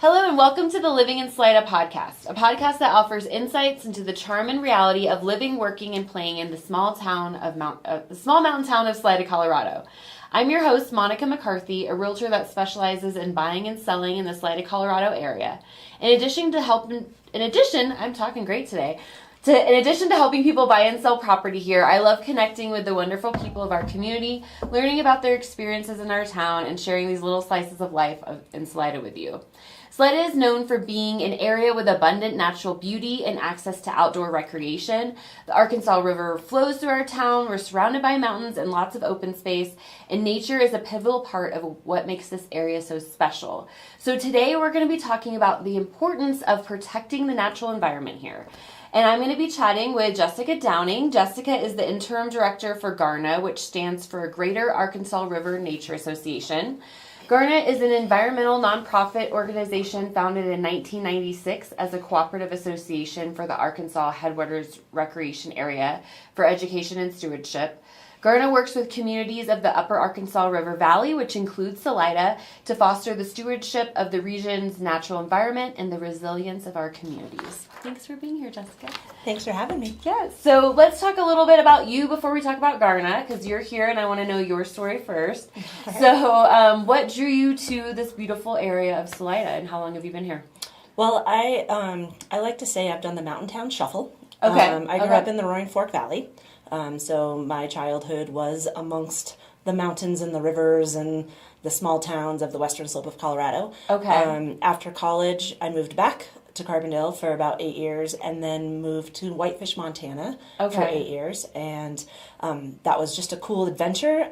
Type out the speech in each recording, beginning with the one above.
Hello and welcome to the Living in Salida podcast, a podcast that offers insights into the charm and reality of living, working, and playing in the small mountain town of Salida, Colorado. I'm your host, Monica McCarthy, a realtor that specializes in buying and selling in the Salida, Colorado area. In addition to helping people buy and sell property here, I love connecting with the wonderful people of our community, learning about their experiences in our town, and sharing these little slices of life in Salida with you. Salida is known for being an area with abundant natural beauty and access to outdoor recreation. The Arkansas River flows through our town. We're surrounded by mountains and lots of open space, and nature is a pivotal part of what makes this area so special. So today we're going to be talking about the importance of protecting the natural environment here. And I'm going to be chatting with Jessica Downing. Jessica is the interim director for GARNA, which stands for Greater Arkansas River Nature Association. GARNA is an environmental nonprofit organization founded in 1996 as a cooperative association for the Arkansas Headwaters Recreation Area for Education and Stewardship. GARNA works with communities of the Upper Arkansas River Valley, which includes Salida, to foster the stewardship of the region's natural environment and the resilience of our communities. Thanks for being here, Jessica. Thanks for having me. Yeah, so let's talk a little bit about you before we talk about GARNA, because you're here and I want to know your story first. Right. So what drew you to this beautiful area of Salida, and how long have you been here? Well, I like to say I've done the Mountain Town Shuffle. Okay. I grew up in the Roaring Fork Valley. So my childhood was amongst the mountains and the rivers and the small towns of the western slope of Colorado. Okay. After college, I moved back to Carbondale for about 8 years and then moved to Whitefish, Montana for 8 years. And that was just a cool adventure.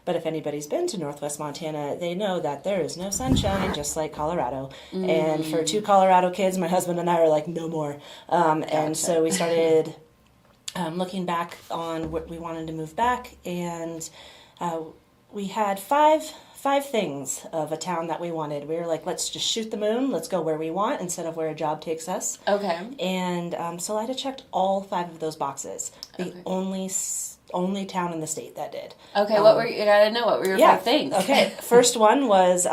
But if anybody's been to Northwest Montana, they know that there is no sunshine, just like Colorado. And for two Colorado kids, my husband and I are like, no more. And so we started looking back on what we wanted to move back, and we had five things of a town that we wanted. We were like, let's just shoot the moon, let's go where we want instead of where a job takes us. Okay. And Salida checked all 5 of those boxes. The only town in the state that did. Okay, what were your 5 things? Okay, first one was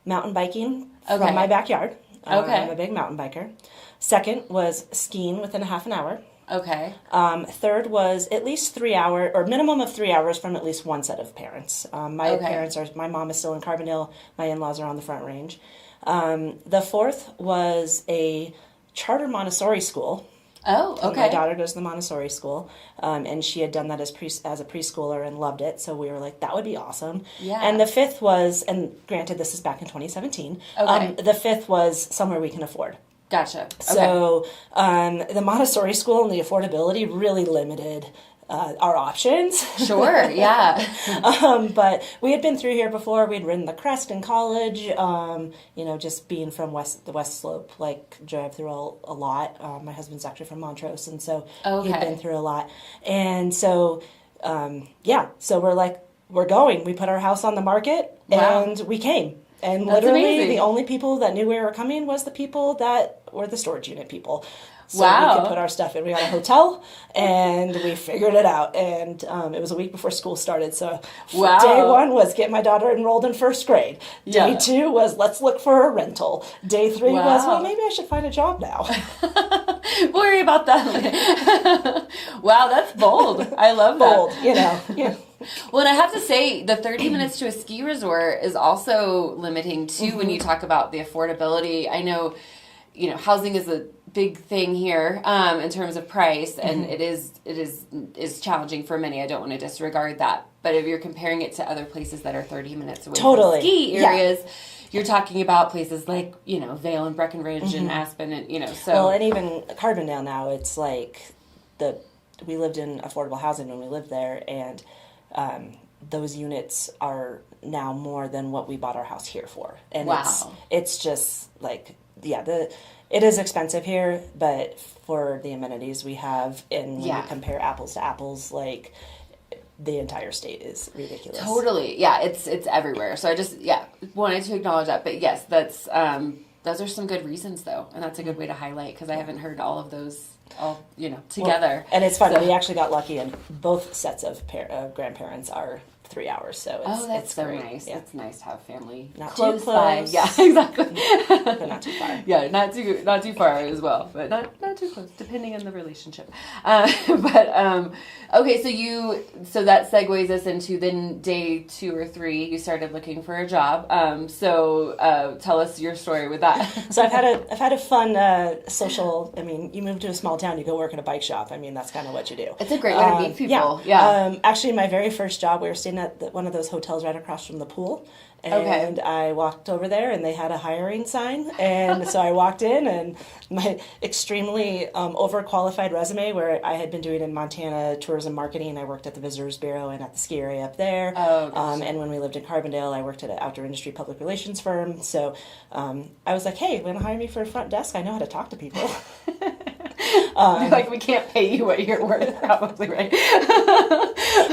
mountain biking from my backyard. I'm a big mountain biker. Second was skiing within a half an hour. Okay. Third was at least 3 hours, or minimum of 3 hours from at least one set of parents. My mom is still in Carbondale. My in-laws are on the Front Range. The fourth was a charter Montessori school. Oh, okay. My daughter goes to the Montessori school, and she had done that as a preschooler and loved it. So we were like, that would be awesome. Yeah. And the fifth was, and granted, this is back in 2017. Okay. The fifth was somewhere we can afford. Gotcha. Okay. So the Montessori school and the affordability really limited our options. Sure, yeah. But we had been through here before. We'd ridden the crest in college. Just being from the West Slope, like drive through a lot. My husband's actually from Montrose, and so he'd been through a lot. And so, so we're like, we're going. We put our house on the market, and we came. And That's literally amazing. The only people that knew we were coming was the people that were the storage unit people. So wow. we could put our stuff in. We got a hotel, and we figured it out. And it was a week before school started. So day 1 was get my daughter enrolled in first grade. Day 2 was let's look for a rental. Day 3 was, well, maybe I should find a job now. Worry about that. Wow, that's bold. I love that. Bold, yeah. Well, and I have to say, the 30 minutes to a ski resort is also limiting, too, when you talk about the affordability. I know, housing is a big thing here in terms of price, and it is challenging for many. I don't want to disregard that. But if you're comparing it to other places that are 30 minutes away from ski areas, you're talking about places like, Vail and Breckenridge and Aspen, and, so. Well, and even Carbondale now, it's like we lived in affordable housing when we lived there, and those units are now more than what we bought our house here for. And it's just like, it is expensive here, but for the amenities we have, and when you compare apples to apples, like the entire state is ridiculous. Totally. Yeah, it's everywhere. So I just, wanted to acknowledge that. But yes, that's, those are some good reasons though. And that's a good way to highlight, because I haven't heard all of those together. Well, and it's funny, we actually got lucky, and both sets of grandparents are 3 hours. So it's that's so great. nice. Yeah. It's nice to have family Not close too by. close. Yeah, exactly. Yeah, not too far as well, but not too close, depending on the relationship. Okay, so that segues us into then day 2 or 3. You started looking for a job. Tell us your story with that. So I've had a fun social. I mean, you move to a small town, you go work in a bike shop. I mean, that's kind of what you do. It's a great way to meet people. Yeah. Actually, my very first job, we were staying at one of those hotels right across from the pool. And I walked over there, and they had a hiring sign. And so I walked in, and my extremely overqualified resume, where I had been doing in Montana tourism marketing. I worked at the Visitors Bureau and at the ski area up there. Oh, gotcha. And when we lived in Carbondale, I worked at an outdoor industry public relations firm. So I was like, hey, want to hire me for a front desk? I know how to talk to people. Like, we can't pay you what you're worth, probably, right?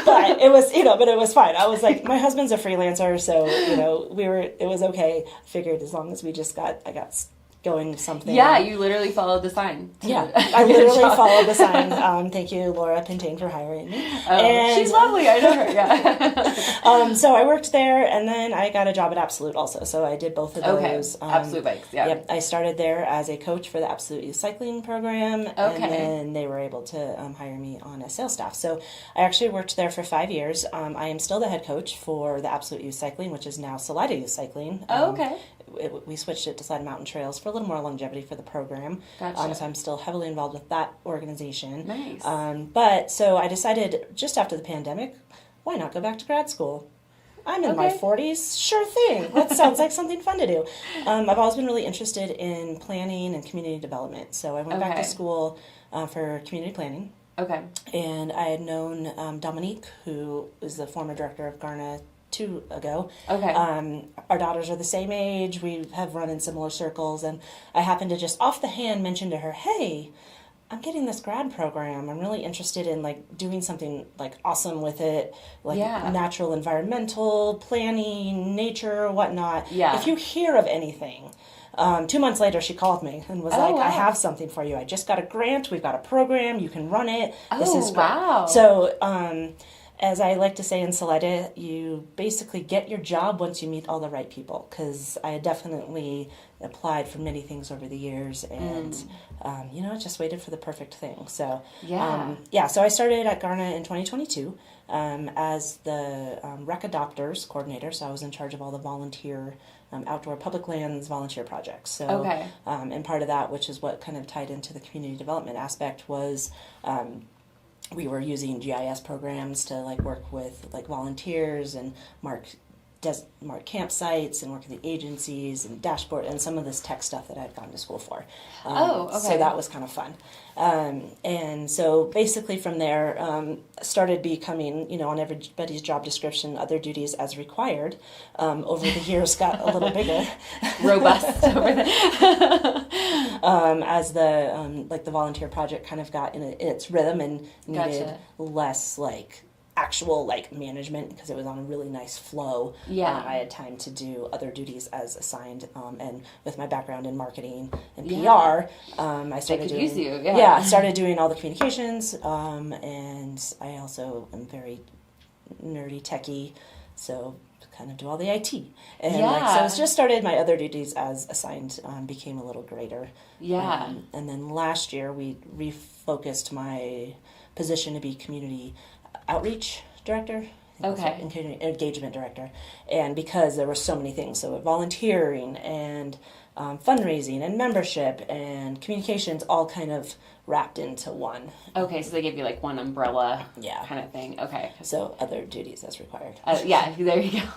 But it was fine. I was like, my husband's a freelancer, so it was okay. Figured as long as I got going something. Yeah, you literally followed the sign. Yeah, I literally followed the sign. Thank you, Laura Pintain, for hiring me. She's lovely. I know her. Yeah. So I worked there, and then I got a job at Absolute also. So I did both of those. Absolute Bikes. Yeah. Yep. I started there as a coach for the Absolute Youth Cycling program, and then they were able to hire me on as sales staff. So I actually worked there for 5 years. I am still the head coach for the Absolute Youth Cycling, which is now Salida Youth Cycling. We switched it to Salida Mountain Trails for a little more longevity for the program. Gotcha. So I'm still heavily involved with that organization. Nice. So I decided just after the pandemic, why not go back to grad school? I'm in my 40s. Sure thing. That sounds like something fun to do. I've always been really interested in planning and community development. So I went back to school for community planning. Okay. And I had known Dominique, who is the former director of GARNA 2 ago. Okay. Our daughters are the same age. We have run in similar circles, and I happened to just off the hand mention to her, hey, I'm getting this grad program. I'm really interested in doing something awesome with it, natural environmental planning, nature, whatnot. Yeah. If you hear of anything. 2 months later, she called me and was like, I have something for you. I just got a grant. We've got a program. You can run it. This is great. Wow. So, as I like to say in Salida, you basically get your job once you meet all the right people, because I had definitely applied for many things over the years, and I just waited for the perfect thing. So so I started at GARNA in 2022 as the Rec Adopters coordinator. So I was in charge of all the volunteer outdoor public lands volunteer projects. So and part of that, which is what kind of tied into the community development aspect, was we were using GIS programs to work with volunteers and mark campsites and work with the agencies and dashboard and some of this tech stuff that I'd gone to school for. So that was kind of fun. And so basically from there, started becoming, on everybody's job description, other duties as required. Over the years got a little bigger. Robust over there. As the volunteer project kind of got in its rhythm and needed less actual management, because it was on a really nice flow. I had time to do other duties as assigned, and with my background in marketing and PR, I started doing I started doing all the communications, and I also am very nerdy techie, so kind of do all the IT, and so it's just started. My other duties as assigned became a little greater. And then last year we refocused my position to be community outreach director, engagement director, and because there were so many things, so volunteering and fundraising and membership and communications all kind of wrapped into one. Okay, so they give you one umbrella kind of thing. Okay. So other duties as required. There you go.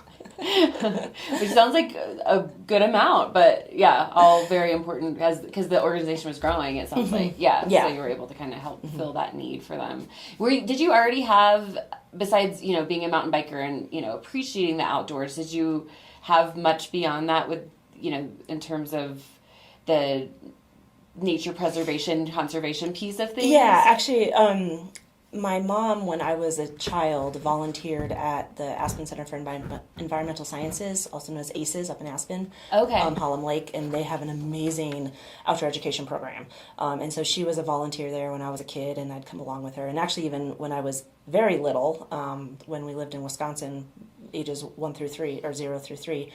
Which sounds like a good amount, but all very important because the organization was growing, it sounds like. So you were able to kind of help fill that need for them. Did you already have, besides, being a mountain biker and, appreciating the outdoors, did you have much beyond that with, in terms of the nature preservation, conservation piece of things? Yeah, actually, my mom, when I was a child, volunteered at the Aspen Center for Environmental Sciences, also known as ACES, up in Aspen, Hallam Lake, and they have an amazing outdoor education program. And so she was a volunteer there when I was a kid, and I'd come along with her. And actually, even when I was very little, when we lived in Wisconsin, ages 1 through 3 or 0 through 3,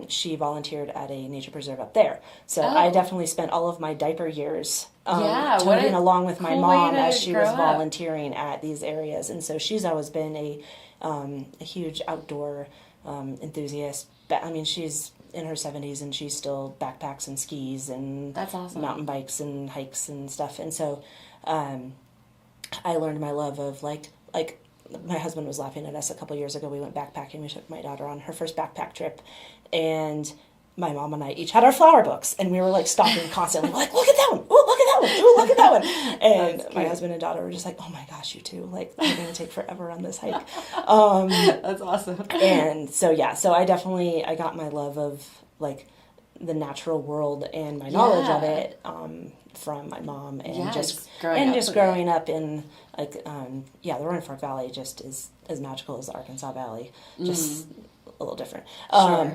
she volunteered at a nature preserve up there. So I definitely spent all of my diaper years toting along with my mom as she was volunteering at these areas. And so she's always been a huge outdoor enthusiast. I mean, she's in her 70s and she still backpacks and skis and that's awesome. Mountain bikes and hikes and stuff. And so I learned my love of like my husband was laughing at us a couple years ago. We went backpacking. We took my daughter on her first backpack trip, and my mom and I each had our flower books, and we were like stopping constantly, like, look at that one, ooh, look at that one, ooh, look at that one. And my husband and daughter were just like, oh my gosh, you two, like, we're going to take forever on this hike. That's awesome. And so, so I got my love of like the natural world and my knowledge of it from my mom, and just growing up in like the Roaring Fork Valley just is as magical as the Arkansas Valley, just a little different,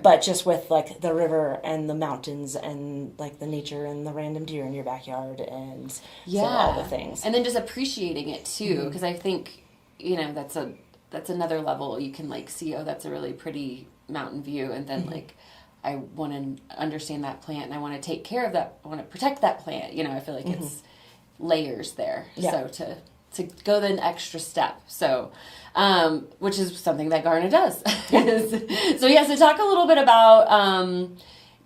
but just with like the river and the mountains and like the nature and the random deer in your backyard and so all the things, and then just appreciating it too, because I think that's another level. You can like see, oh, that's a really pretty mountain view, and then like I want to understand that plant and I want to take care of that. I want to protect that plant. I feel like it's layers there. Yeah. So to go the extra step. So, which is something that GARNA does. So talk a little bit about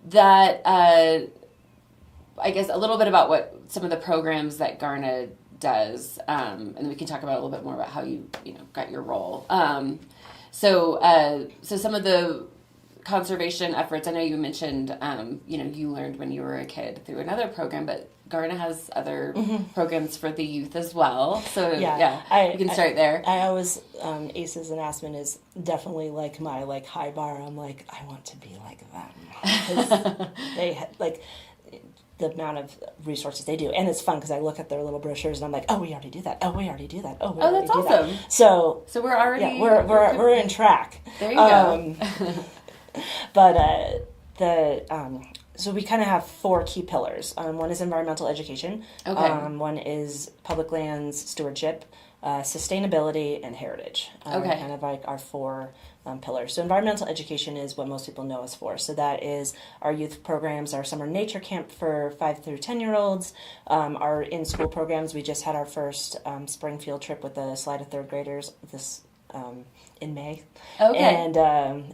that. I guess a little bit about what some of the programs that GARNA does, and then we can talk about a little bit more about how you got your role. So some of the conservation efforts, I know you mentioned, you learned when you were a kid through another program, but GARNA has other programs for the youth as well. So we can start there. I always, ACEs and Aspen is definitely like my like high bar. I'm like, I want to be like them. They like the amount of resources they do, and it's fun because I look at their little brochures and I'm like, oh, we already do that. Oh, we already do that. Oh, we already do awesome. That. So we're already we're in track. There you go. But so we kind of have 4 key pillars. One is environmental education. Okay. One is public lands stewardship, sustainability, and heritage. Kind of like our 4 pillars. So environmental education is what most people know us for. So that is our youth programs, our summer nature camp for 5 through 10-year-olds, our in-school programs. We just had our first spring field trip with the Salida 3rd graders in May. Okay.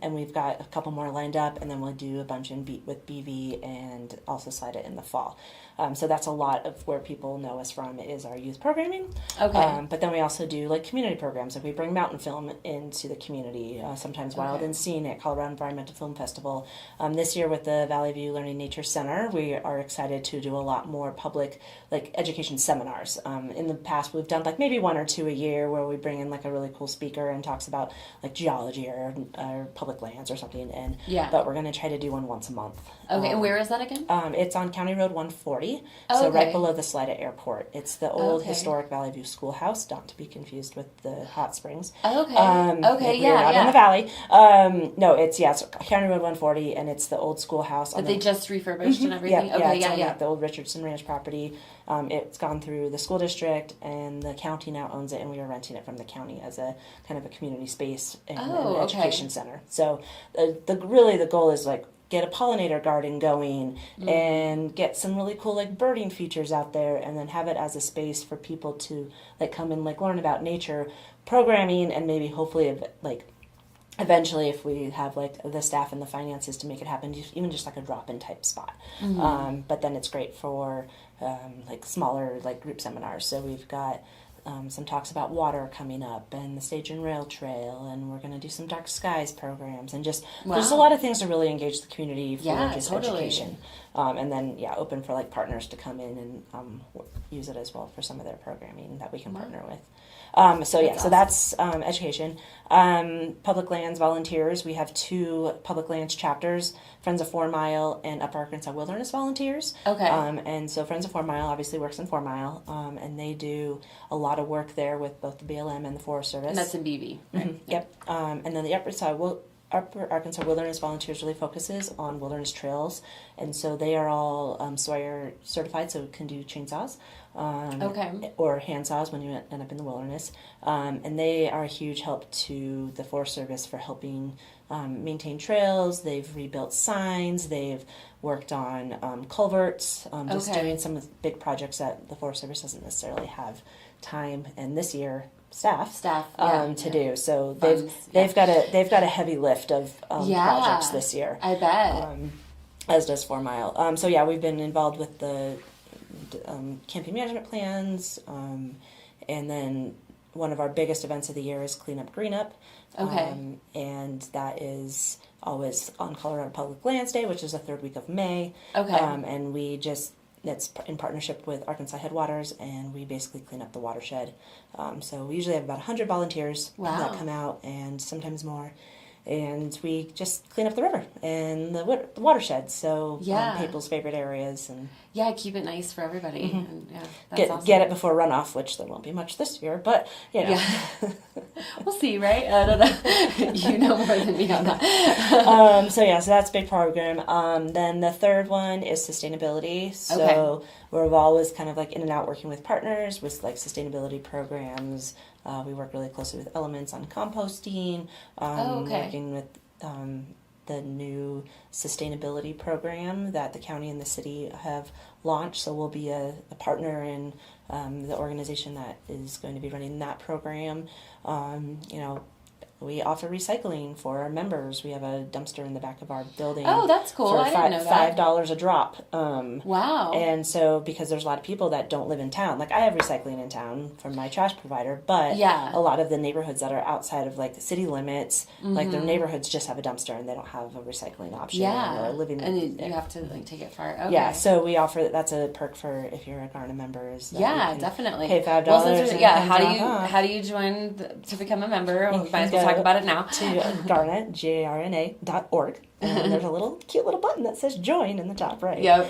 And we've got a couple more lined up, and then we'll do a bunch with BV and also Salida in the fall. So that's a lot of where people know us from is our youth programming. Okay. But then we also do like community programs. Like we bring mountain film into the community, sometimes Wild and Scenic, Colorado Environmental Film Festival. This year with the Valley View Learning Nature Center, we are excited to do a lot more public like education seminars. In the past, we've done like maybe 1 or 2 a year where we bring in like a really cool speaker and talks about like geology or public lands or something. But we're going to try to do one once a month. Okay, and where is that again? It's on County Road 140. So right below the Salida Airport. It's the old historic Valley View Schoolhouse, not to be confused with the hot springs. Okay. Out in the valley. No, it's County Road 140, and it's the old schoolhouse. That they just refurbished and everything? The old Richardson Ranch property. It's gone through the school district, and the county now owns it, and we are renting it from the county as a kind of a community space and an education center. So the goal is like get a pollinator garden going and get some really cool like birding features out there, and then have it as a space for people to like come and like learn about nature programming, and maybe hopefully like eventually if we have like the staff and the finances to make it happen, even just like a drop-in type spot. But then it's great for like smaller like group seminars. So we've got some talks about water coming up, and the Stage and Rail Trail, and we're going to do some dark skies programs, and just there's a lot of things to really engage the community for education. And then open for like partners to come in and use it as well for some of their programming that we can partner with. So that's education. Public lands volunteers. We have 2 public lands chapters, Friends of 4 Mile and Upper Arkansas Wilderness Volunteers. Okay. And so Friends of 4 Mile obviously works in 4 Mile, and they do a lot of work there with both the BLM and the Forest Service. And that's in BV. Right? Mm-hmm. Yep. And then the upper side, Arkansas Wilderness Volunteers really focuses on wilderness trails, and so they are all Sawyer certified, so can do chainsaws. Or hand saws when you end up in the wilderness. And they are a huge help to the Forest Service for helping maintain trails. They've rebuilt signs. They've worked on culverts, just doing some of the big projects that the Forest Service doesn't necessarily have time, and this year staff to do. So they've got a heavy lift of projects this year. I bet. As does 4 Mile. So yeah, we've been involved with the campaign management plans, and then one of our biggest events of the year is Clean Up Green Up. And that is always on Colorado Public Lands Day, which is the 3rd week of May. And it's in partnership with Arkansas Headwaters, and we basically clean up the watershed. So we usually have about 100 volunteers that come out, and sometimes more. And we just clean up the river and the watershed. So people's favorite areas, and keep it nice for everybody. And, that's awesome. Get it before runoff, which there won't be much this year, but we'll see, right? I don't know. You know more than me on that. So that's a big program. Then the third one is sustainability. So we're always kind of like in and out working with partners with like sustainability programs. We work really closely with Elements on composting, working with the new sustainability program that the county and the city have launched. So we'll be a partner in the organization that is going to be running that program. We offer recycling for our members. We have a dumpster in the back of our building. Oh, that's cool. I didn't know that. $5 a drop. Wow. And so, because there's a lot of people that don't live in town. Like, I have recycling in town from my trash provider, but a lot of the neighborhoods that are outside of, like, the city limits, like, their neighborhoods just have a dumpster and they don't have a recycling option. Yeah. Or living and you have to, like, take it far. Okay. Yeah, so we offer, that's a perk for if you're a GARNA member. Is that definitely. Pay $5. How do you join to become a member? We might as well talk about it now. To GARNA, GARNA.org. And there's a cute little button that says join in the top right. Yep.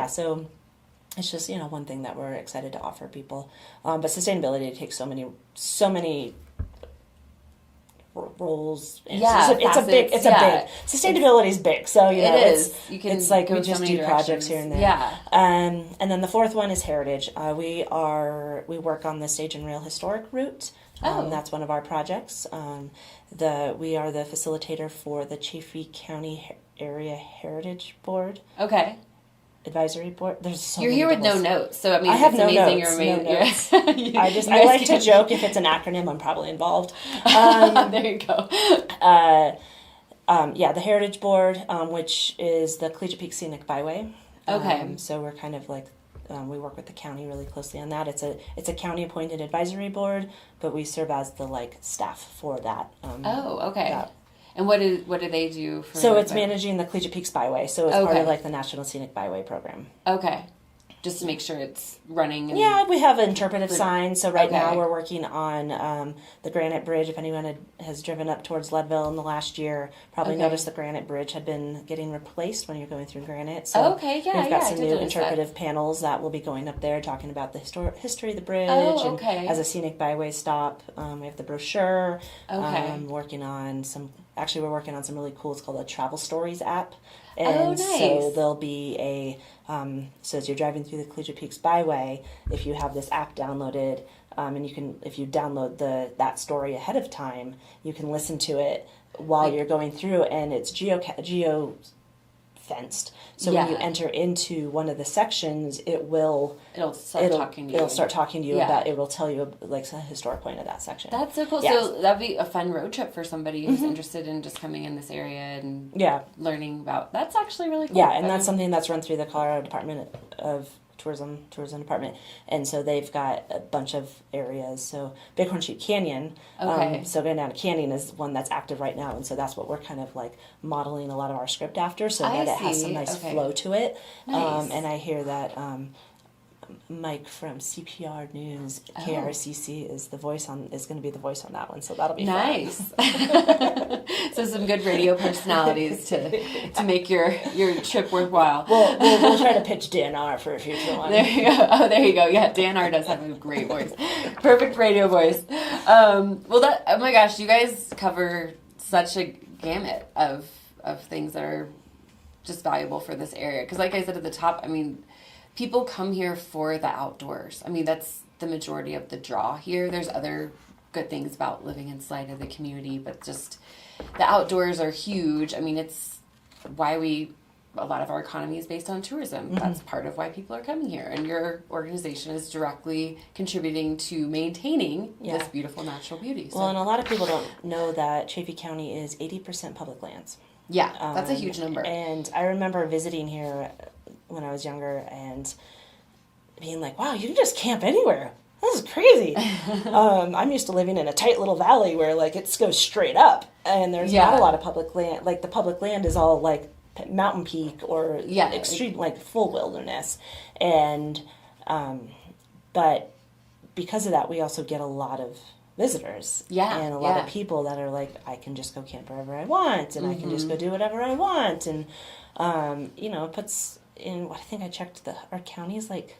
So it's just, one thing that we're excited to offer people. But sustainability takes so many roles. It's a big sustainability is big. So, it's like we just do projects here and there. Yeah. And then the fourth one is heritage. We work on the Stage and Rail Historic Route. That's one of our projects. We are the facilitator for the Chaffee County Area Heritage Board. Okay. Advisory board. There's so You're many here with levels. no notes, so I mean, I have it's no amazing. notes. You're amazing. No notes. I like to joke if it's an acronym, I'm probably involved. There you go. The Heritage Board, which is the Collegiate Peak Scenic Byway. Okay. So we're kind of like. We work with the county really closely on that. It's a county appointed advisory board, but we serve as the staff for that. And what do they do for? So it's managing the Collegiate Peaks Byway. So it's part of the National Scenic Byway program. Okay. Just to make sure it's running. We have interpretive signs. So right now we're working on the Granite Bridge. If anyone has driven up towards Leadville in the last year, probably noticed the Granite Bridge had been getting replaced when you're going through Granite. So we've got some new interpretive panels that will be going up there talking about the history of the bridge and as a scenic byway stop. We have the brochure. Working on we're working on some really cool, it's called a Travel Stories app. And so there'll be so as you're driving through the Collegiate Peaks Byway, if you have this app downloaded, and if you download that story ahead of time, you can listen to it while you're going through, and it's geo fenced. So when you enter into one of the sections, it'll start talking to you. It'll start talking to you about. It will tell you a historic point of that section. That's so cool. Yeah. So that'd be a fun road trip for somebody who's interested in just coming in this area and learning about. That's actually really cool. Yeah, and that's something that's run through the Colorado Department of Tourism Department, and so they've got a bunch of areas. So Bighorn Sheep Canyon, so going down to Canyon is one that's active right now, and so that's what we're kind of modeling a lot of our script after, so that it has some nice flow to it. Nice. And I hear that Mike from CPR News, KRCC, is going to be the voice on that one, so that'll be nice. Fun. So some good radio personalities to make your trip worthwhile. We'll try to pitch DNR for a future one. There you go. Oh, there you go. Yeah, DNR does have a great voice. Perfect radio voice. Oh my gosh, you guys cover such a gamut of things that are just valuable for this area. Because like I said at the top, I mean, people come here for the outdoors. I mean, that's the majority of the draw here. There's other good things about living in Salida, the community, but just the outdoors are huge. I mean, it's why a lot of our economy is based on tourism. Mm-hmm. That's part of why people are coming here. And your organization is directly contributing to maintaining this beautiful natural beauty. So. Well, and a lot of people don't know that Chaffey County is 80% public lands. Yeah, that's a huge number. And I remember visiting here when I was younger and being like, wow, you can just camp anywhere. This is crazy. I'm used to living in a tight little valley where like it goes straight up and there's not a lot of public land. Like the public land is all like mountain peak or extreme, like full wilderness. And, but because of that, we also get a lot of visitors and a lot of people that are like, I can just go camp wherever I want and I can just go do whatever I want. And, it puts in, I think I checked our county is like,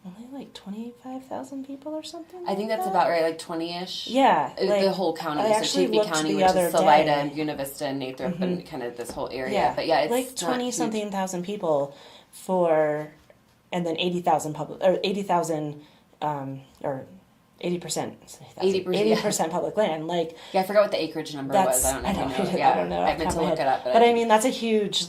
only like 25,000 people or something. I think that's about right, like 20-ish. Yeah, the whole county. So Chaffey County, which is Salida and Buena Vista and Nathrop and kind of this whole area. Yeah, but it's like 20-something thousand people and then 80,000 or 80,000 or 80%. 80% public land. Like I forgot what the acreage number was. I don't know. I don't know. I meant to look it up, but I mean that's a huge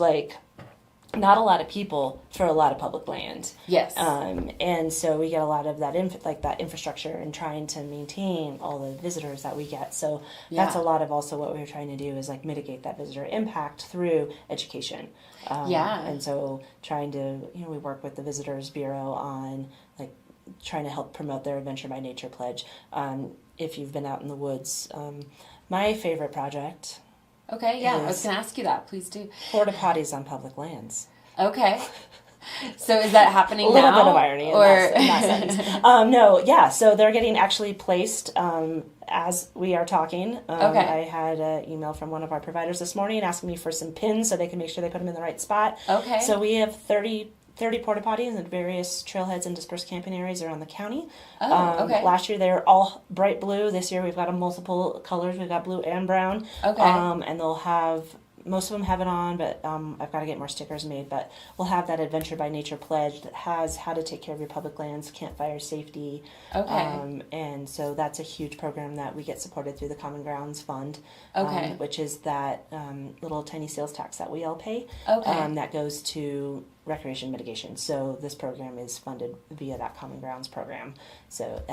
not a lot of people for a lot of public land. Yes. And so we get a lot of that that infrastructure and trying to maintain all the visitors that we get. So that's a lot of also what we're trying to do is like mitigate that visitor impact through education. And so trying to, we work with the Visitors Bureau on like trying to help promote their Adventure by Nature pledge. If you've been out in the woods, my favorite project. Okay, I was going to ask you that. Please do. Porta-Potties on public lands. Okay. So is that happening now? A little bit of irony in that sense. So they're getting actually placed as we are talking. I had an email from one of our providers this morning asking me for some pins so they can make sure they put them in the right spot. Okay. So we have 30 porta-potties in various trailheads and dispersed camping areas around the county. Last year they were all bright blue. This year we've got them multiple colors. We've got blue and brown. Okay. And they'll have, most of them have it on, but I've got to get more stickers made. But we'll have that Adventure by Nature pledge that has how to take care of your public lands, campfire safety. Okay. And so that's a huge program that we get supported through the Common Grounds Fund. Okay. Which is that little tiny sales tax that we all pay. Okay. That goes to recreation mitigation. So this program is funded via that Common Grounds program. So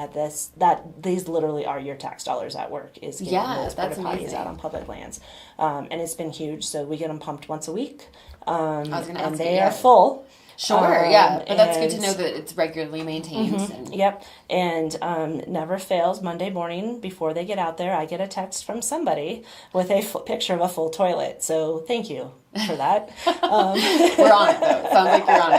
these literally are your tax dollars at work is getting those porta-potties out on public lands. And it's been huge. So we get them pumped once a week. I was going to ask they are full. Sure, but that's good to know that it's regularly maintained. Mm-hmm. Yep, and never fails. Monday morning before they get out there, I get a text from somebody with a picture of a full toilet. So thank you for that. We're on it, though. It sounds like you're on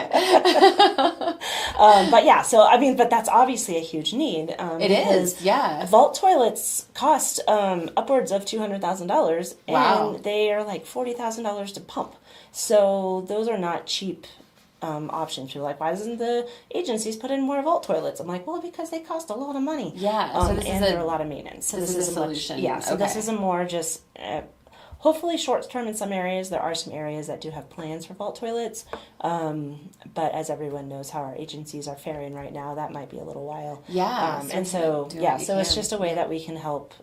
it. But that's obviously a huge need. It is, Vault toilets cost upwards of $200,000, and they are like $40,000 to pump. So those are not cheap options. People are like, why doesn't the agencies put in more vault toilets? I'm like, well, because they cost a lot of money. So they're a lot of maintenance. So this is a solution. This is a more just hopefully short term in some areas. There are some areas that do have plans for vault toilets. But as everyone knows how our agencies are faring right now, that might be a little while. So it's just a way that we can help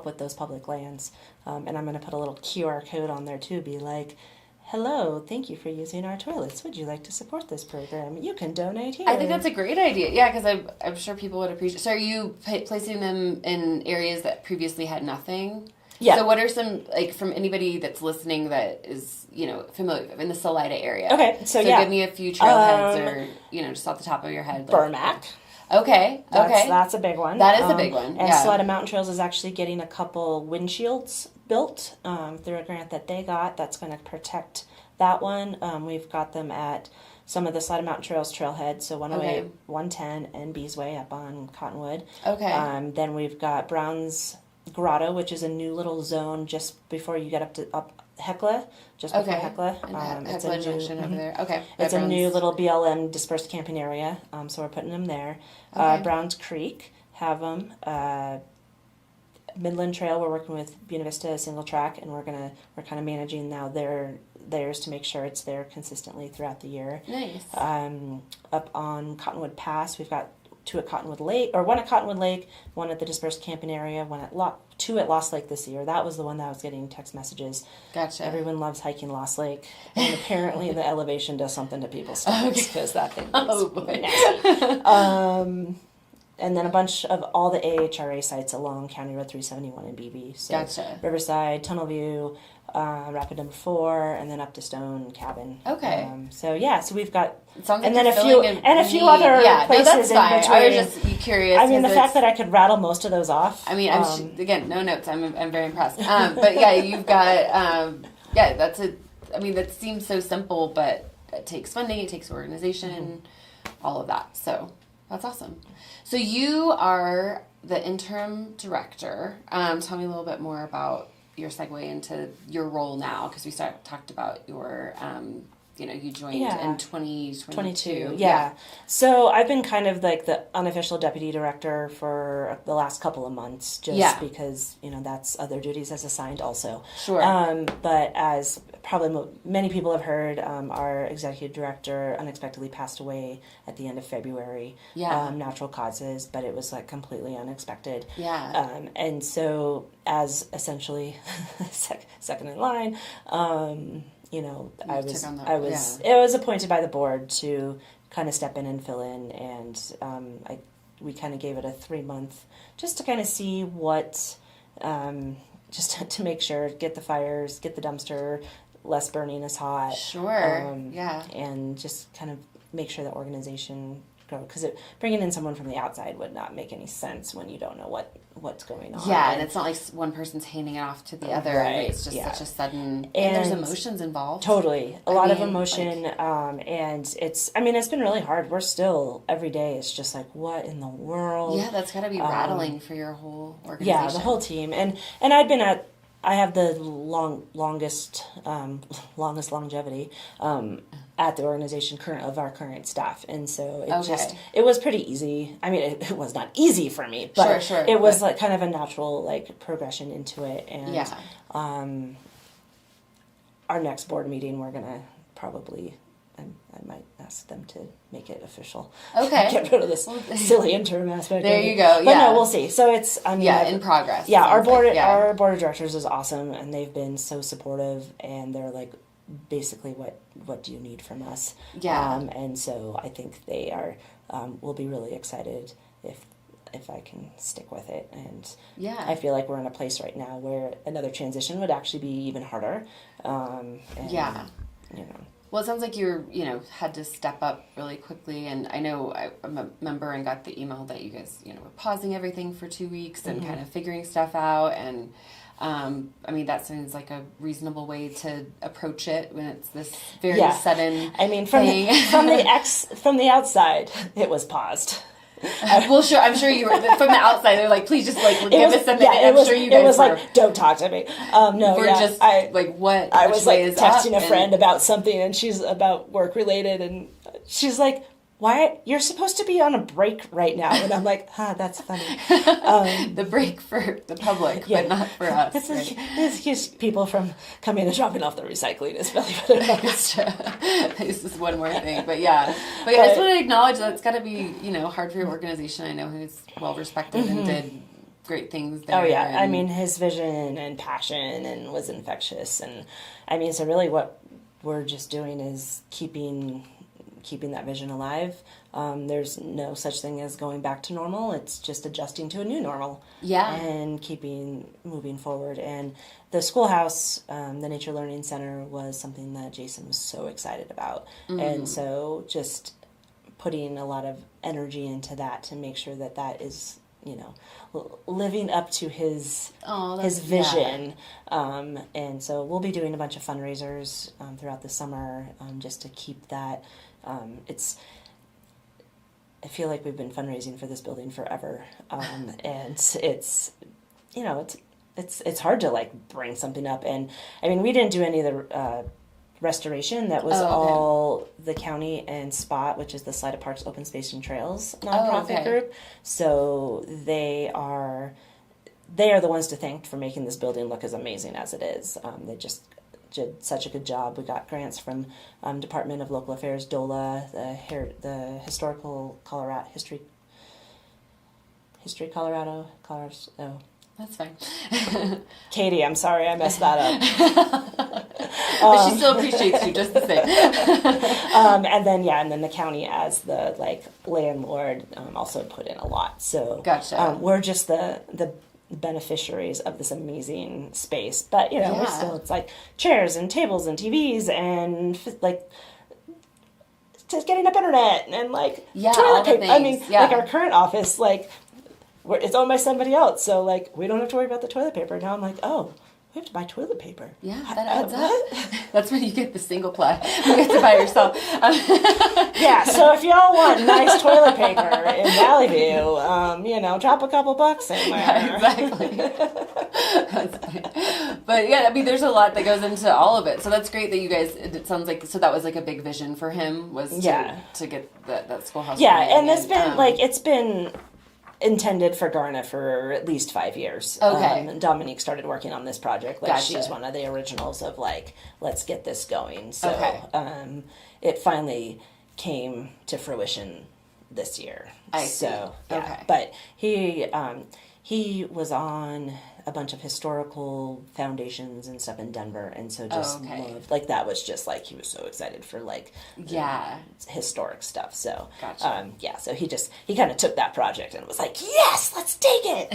with those public lands. And I'm going to put a little QR code on there too, be like, hello, thank you for using our toilets. Would you like to support this program? You can donate here. I think that's a great idea. Because I'm sure people would appreciate. So are you placing them in areas that previously had nothing? Yeah. So what are some, from anybody that's listening that is, familiar in the Salida area? Okay, so give me a few trailheads or, just off the top of your head. Burmac. Okay. That's a big one. That is a big one. And Salida Mountain Trails is actually getting a couple windshields built through a grant that they got. That's going to protect that one. We've got them at some of the Salida Mountain Trails trailheads, so 108, 110, and Beesway up on Cottonwood. Okay. Then we've got Brown's Grotto, which is a new little zone just before you get up Hecla, just before Hecla. It's a Junction over there. Okay. It's a new little BLM dispersed camping area, so we're putting them there. Browns Creek have them. Midland Trail, we're working with Buena Vista Single Track, and we're kind of managing now theirs to make sure it's there consistently throughout the year. Nice. Up on Cottonwood Pass, we've got one at Cottonwood Lake, one at the dispersed camping area, two at Lost Lake this year. That was the one that I was getting text messages. Gotcha. Everyone loves hiking Lost Lake, and apparently the elevation does something to people's stomachs because that thing is nasty. And then a bunch of all the AHRA sites along County Road 371 in BB. So Gotcha. Riverside, Tunnel View, Rapid Number 4, and then up to Stone Cabin. Okay. So we've got, it sounds like and then a few other places that's fine. in between. I was just curious. I mean, the fact that I could rattle most of those off. I mean, again, no notes. I'm very impressed. But yeah, you've got that seems so simple, but it takes funding, it takes organization, all of that. So that's awesome. So you are the interim director. Tell me a little bit more about your segue into your role now, because we talked about your, you joined in 2022. Yeah. So I've been kind of like the unofficial deputy director for the last couple of months, just because, that's other duties as assigned also. Sure. But as probably many people have heard, our executive director unexpectedly passed away at the end of February. Yeah. Natural causes, but it was like completely unexpected. Yeah. And so as essentially second in line, I was appointed by the board to kind of step in and fill in, and we kind of gave it a 3-month just to kind of see what, just to make sure, get the fires, get the dumpster, less burning as hot. Sure. And just kind of make sure the organization grow, because bringing in someone from the outside would not make any sense when you don't know what's going on. Yeah, and it's not like one person's handing it off to the other. Right. It's just such a sudden, and there's emotions involved. Totally. A lot of emotion. And it's been really hard. We're still, every day, it's just like, what in the world? Yeah, that's got to be rattling for your whole organization. Yeah, the whole team. And I have the longest longevity at the organization of our current staff, and so it was pretty easy. I mean, it was not easy for me, but it was like kind of a natural progression into it. And our next board meeting, we're gonna probably. I might ask them to make it official. Okay. Get rid of this silly interim aspect. There you go. But no, we'll see. So it's in progress. Yeah, our board of directors is awesome, and they've been so supportive, and they're like, basically, what do you need from us? Yeah. And so I think they are will be really excited if I can stick with it. And I feel like we're in a place right now where another transition would actually be even harder. Well, it sounds like you had to step up really quickly, and I know I'm a member and got the email that you guys, were pausing everything for 2 weeks and kind of figuring stuff out, and that sounds like a reasonable way to approach it when it's this very sudden. I mean, from the outside, it was paused. Well, sure. I'm sure you were from the outside. They're like, please just give us a minute. Yeah, I'm sure you guys it was were, like, don't talk to me. No, we're just what I was texting a friend and, about something, and she's about work related, and she's like, "Why you're supposed to be on a break right now?" And I'm like, that's funny. The break for the public, but not for us. This keeps people from coming and dropping off the recycling. Is really what This is one more thing, but I just want to acknowledge that it's got to be hard for your organization. I know he's well respected and did great things there. Oh yeah, his vision and passion and was infectious, and so really what we're just doing is keeping that vision alive. There's no such thing as going back to normal. It's just adjusting to a new normal. Yeah. And moving forward. And the schoolhouse, the Nature Learning Center, was something that Jason was so excited about. Mm-hmm. And so just putting a lot of energy into that to make sure that is, living up to his vision. Yeah. And so we'll be doing a bunch of fundraisers throughout the summer just to keep that. I feel like we've been fundraising for this building forever, and it's hard to bring something up. And we didn't do any of the restoration. That was all the county and SPOT, which is the Salida Parks Open Space and Trails nonprofit group. So they are the ones to thank for making this building look as amazing as it is. They just did such a good job. We got grants from Department of Local Affairs, DOLA, the Historical Colorado History Colorado. Oh. That's fine. Katie, I'm sorry I messed that up. But she still appreciates you just the same. And then the county as the landlord also put in a lot. So gotcha. We're just the beneficiaries of this amazing space. But we're still, it's chairs and tables and TVs and just getting up internet and toilet paper. I mean, our current office it's owned by somebody else, so we don't have to worry about the toilet paper. Now I'm oh, we have to buy toilet paper. Yeah, that adds up. That's when you get the single ply. You have to buy yourself. Yeah, so if y'all want nice toilet paper in Valley View, drop a couple bucks in there. Yeah, exactly. That's funny. But yeah, I mean, there's a lot that goes into all of it. So that's great that you guys, it sounds so that was a big vision for him was to get that schoolhouse. Yeah, and it's been, it's been intended for GARNA for at least 5 years. Okay. Dominique started working on this project. Gotcha. She's one of the originals of let's get this going. So okay. It finally came to fruition this year. I see. So yeah. Okay. But he was on a bunch of historical foundations and stuff in Denver, and so just loved, that was just he was so excited for historic stuff. So gotcha. So he kind of took that project and was yes, let's take it.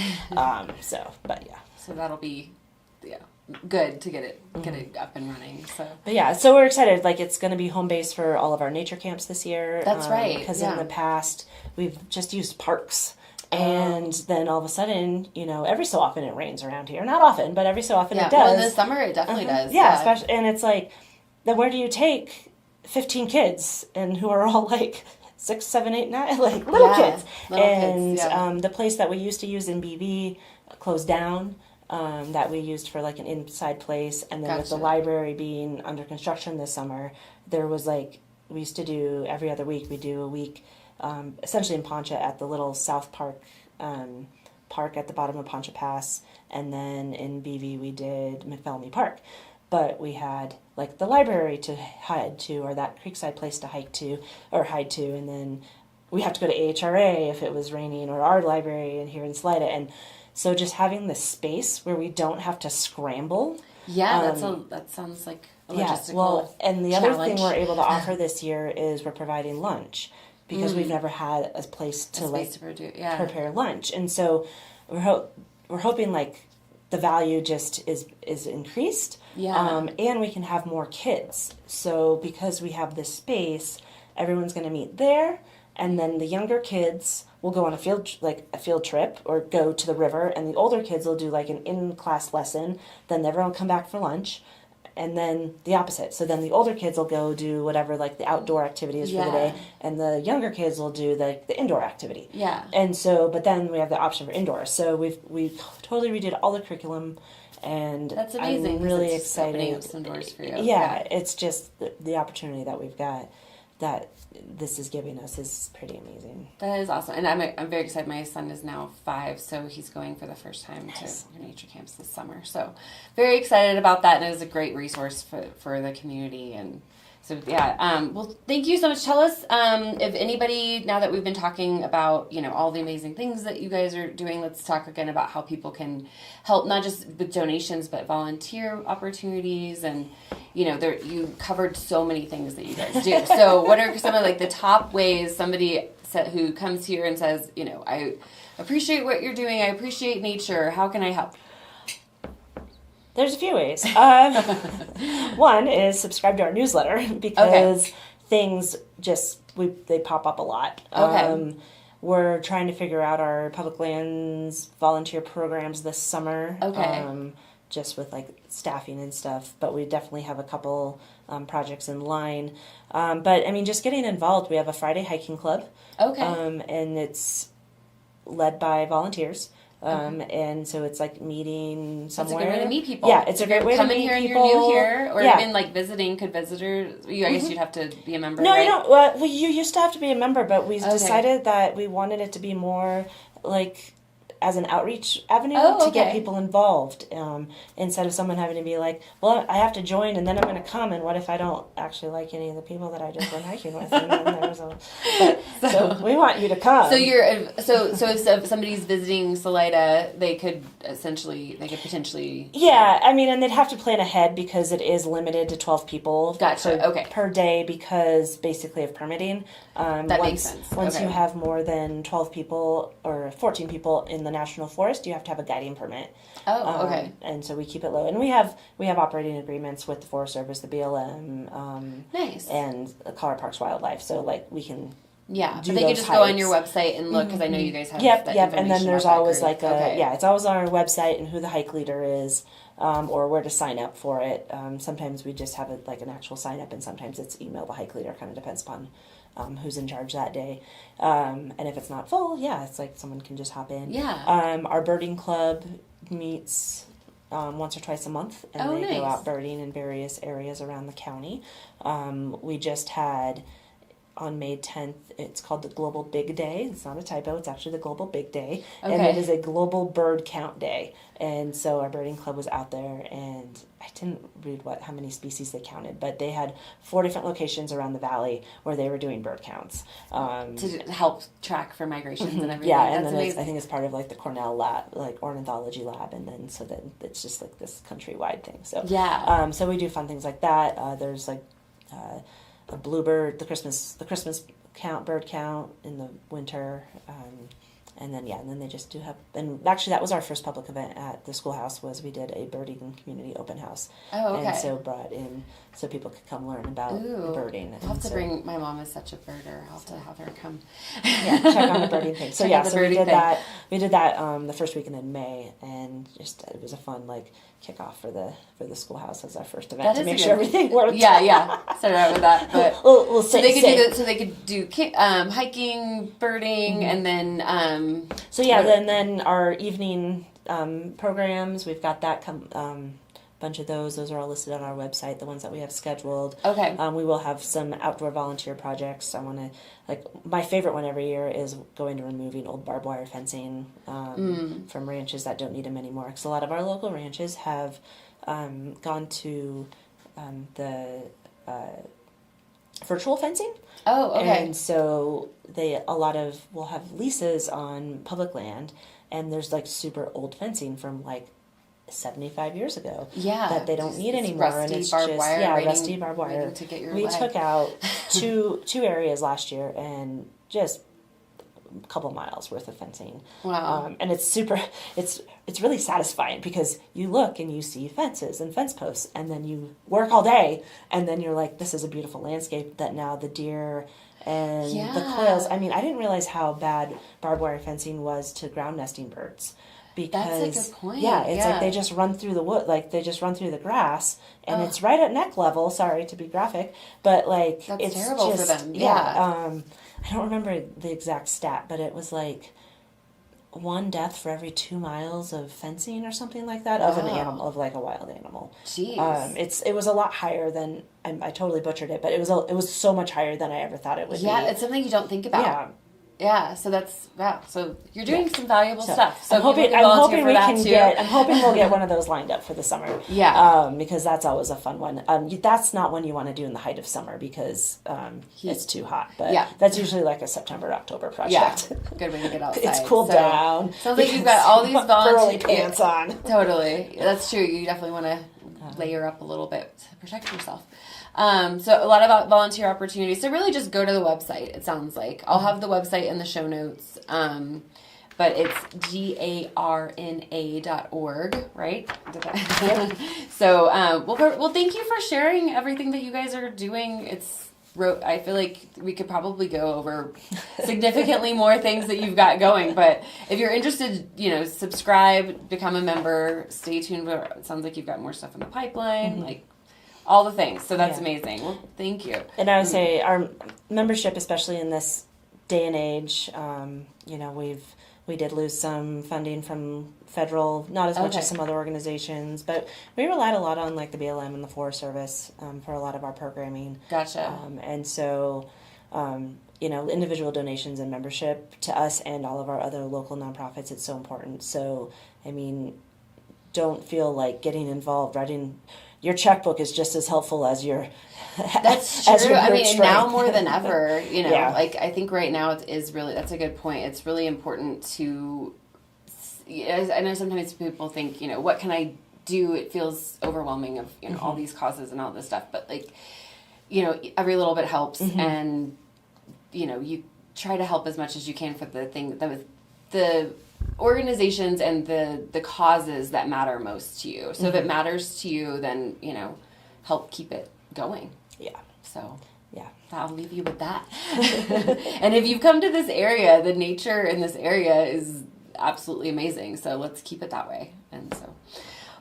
So that'll be good to get it up and running. So we're excited. It's going to be home base for all of our nature camps this year. That's right. Because in the past we've just used parks. And then all of a sudden, every so often it rains around here. Not often, but every so often it does. Well, in the summer it definitely does. Yeah, especially, and it's then where do you take 15 kids and who are all 6, 7, 8, 9, little kids? The place that we used to use in BV closed down. That we used for an inside place, and then with the library being under construction this summer, there was we used to do every other week. We do a week. Essentially in Poncha at the little South Park park at the bottom of Poncha Pass, and then in BV we did McPhellamy Park. But we had the library to hide to, or that creekside place to hide to, and then we have to go to AHRA if it was raining, or our library in here in Salida, and so just having the space where we don't have to scramble. Yeah, that sounds like a logistical and the challenge. other thing we're able to offer this year is we're providing lunch. Because we've never had a place to prepare lunch, and so we're hoping the value just is increased, and we can have more kids. So because we have this space, everyone's going to meet there, and then the younger kids will go on a field trip or go to the river, and the older kids will do an in-class lesson. Then everyone will come back for lunch. And then the opposite. So then the older kids will go do whatever, the outdoor activities for the day, and the younger kids will do the indoor activity. Yeah. And so, but then we have the option for indoor. So we totally redid all the curriculum, and that's amazing. I'm really it's excited. Opening up some doors for you. Yeah, it's just the opportunity that we've got that this is giving us is pretty amazing. That is awesome, and I'm very excited. My son is now 5, so he's going for the first time to nature camps this summer. So very excited about that, and it is a great resource for the community. And so well, thank you so much. Tell us if anybody, now that we've been talking about all the amazing things that you guys are doing, let's talk again about how people can help, not just with donations but volunteer opportunities. And you covered so many things that you guys do. So what are some of the top ways somebody who comes here and says, I appreciate what you're doing, I appreciate nature, how can I help? There's a few ways. One is subscribe to our newsletter, because things they pop up a lot. Okay. We're trying to figure out our public lands volunteer programs this summer. Okay. Just with staffing and stuff, but we definitely have a couple projects in line. But I mean, just getting involved. We have a Friday hiking club. Okay. And it's led by volunteers. And so it's meeting somewhere. It's a good way to meet people. Yeah, it's a great way to meet people. Coming here and you're new here, or even visiting, could visitors, I guess you'd have to be a member, No, right? you don't. Well, you used to have to be a member, but we decided that we wanted it to be more as an outreach avenue to get people involved, instead of someone having to be like, well, I have to join and then I'm going to come, and what if I don't actually like any of the people that I just went hiking with? And then there's so we want you to come. So if somebody's visiting Salida, they could potentially. Yeah, I mean, and they'd have to plan ahead because it is limited to 12 people per day because basically of permitting. That makes sense. Once you have more than 12 people or 14 people in the national forest, you have to have a guiding permit. Oh, okay. And so we keep it low, and we have operating agreements with the Forest Service, the BLM, nice, and Colorado Parks Wildlife. So like we can. Yeah, but they could just go on your website and look, because I know you guys have Yep, information and then there's always group. it's always on our website and who the hike leader is, or where to sign up for it. Sometimes we just have an actual sign up, and sometimes it's email the hike leader. Kind of depends upon who's in charge that day. And if it's not full, it's like someone can just hop in. Yeah. Our birding club meets once or twice a month, and they go out birding in various areas around the county. We just had, on May 10th, it's called the Global Big Day. It's not a typo, it's actually the Global Big Day. Okay. And it is a global bird count day. And so our birding club was out there, and I didn't read how many species they counted, but they had 4 different locations around the valley where they were doing bird counts. To help track for migrations and everything. Yeah, and then I think it's part of the Cornell lab, ornithology lab, and then so that it's just this countrywide thing. So yeah. So we do fun things like that. There's a bluebird, the Christmas bird count in the winter, and then they just do have, and actually that was our first public event at the schoolhouse, was we did a birding community open house. Oh, okay. And so brought in so people could come learn about birding. I'll have to bring, my mom is such a birder, I'll have to have her come. Yeah, check on the birding thing. So we did that the first weekend in May, and just it was a fun kickoff for the schoolhouse as our first event to make sure everything worked. Yeah. Started out with that, but we'll so they could do hiking, birding, and then then our evening programs. We've got that bunch of those. Those are all listed on our website. The ones that we have scheduled. Okay. We will have some outdoor volunteer projects. I want to my favorite one every year is going to removing old barbed wire fencing from ranches that don't need them anymore. Because a lot of our local ranches have gone to the virtual fencing. Oh, okay. And so will have leases on public land, and there's super old fencing from 75 years ago that they don't need anymore, rusty and it's barbed just wire, rusty barbed wire. We took out two areas last year, and just a couple miles worth of fencing. Wow. And it's really satisfying because you look and you see fences and fence posts, and then you work all day, and then you're like, this is a beautiful landscape that now the deer and the quails. I mean, I didn't realize how bad barbed wire fencing was to ground nesting birds. Because that's a good point. Yeah, it's they just run through the wood, they just run through the grass, and it's right at neck level. Sorry to be graphic, but that's it's terrible just, for them. Yeah. I don't remember the exact stat, but it was 1 death for every 2 miles of fencing or something like that of an animal, of a wild animal. Jeez. It was a lot higher than I totally butchered it, but it was so much higher than I ever thought it would be. Yeah, it's something you don't think about. Yeah. Yeah, so that's So you're doing some valuable stuff. So I'm hoping we'll get one of those lined up for the summer. Yeah. Because that's always a fun one. That's not one you want to do in the height of summer because it's too hot. But that's usually a September, October project. Yeah. Good way to get outside. It's cooled down. Sounds like you've got all these volunteer pants on. Totally. That's true. You definitely want to layer up a little bit to protect yourself. So a lot of volunteer opportunities. So really just go to the website, it sounds like. I'll have the website in the show notes. But it's GARNA.org, right? So, well, thank you for sharing everything that you guys are doing. I feel like we could probably go over significantly more things that you've got going. But if you're interested, subscribe, become a member, stay tuned. It sounds like you've got more stuff in the pipeline, all the things. So that's amazing. Well, thank you. And I would say our membership, especially in this day and age, we did lose some funding from federal, not as much as some other organizations, but we relied a lot on the BLM and the Forest Service for a lot of our programming. Gotcha. And so individual donations and membership to us and all of our other local nonprofits, it's so important. So, I mean, don't feel like getting involved. Writing your checkbook is just as helpful as your That's true. as your I mean, strength. now more than ever, Yeah. like I think right now it is really, that's a good point. It's really important to, I know sometimes people think, what can I do? It feels overwhelming of, all these causes and all this stuff, but like, every little bit helps, and you try to help as much as you can for the organizations and the causes that matter most to you. So if it matters to you, then help keep it going. Yeah. So yeah, I'll leave you with that. And if you've come to this area, the nature in this area is absolutely amazing. So let's keep it that way. And so,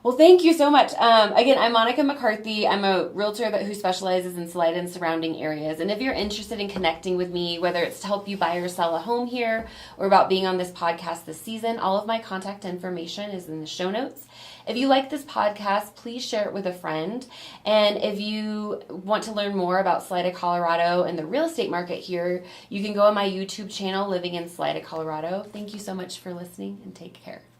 well, thank you so much. Again, I'm Monica McCarthy. I'm a realtor who specializes in Salida and surrounding areas. And if you're interested in connecting with me, whether it's to help you buy or sell a home here or about being on this podcast this season, all of my contact information is in the show notes. If you like this podcast, please share it with a friend. And if you want to learn more about Salida, Colorado and the real estate market here, you can go on my YouTube channel, Living in Salida, Colorado. Thank you so much for listening, and take care.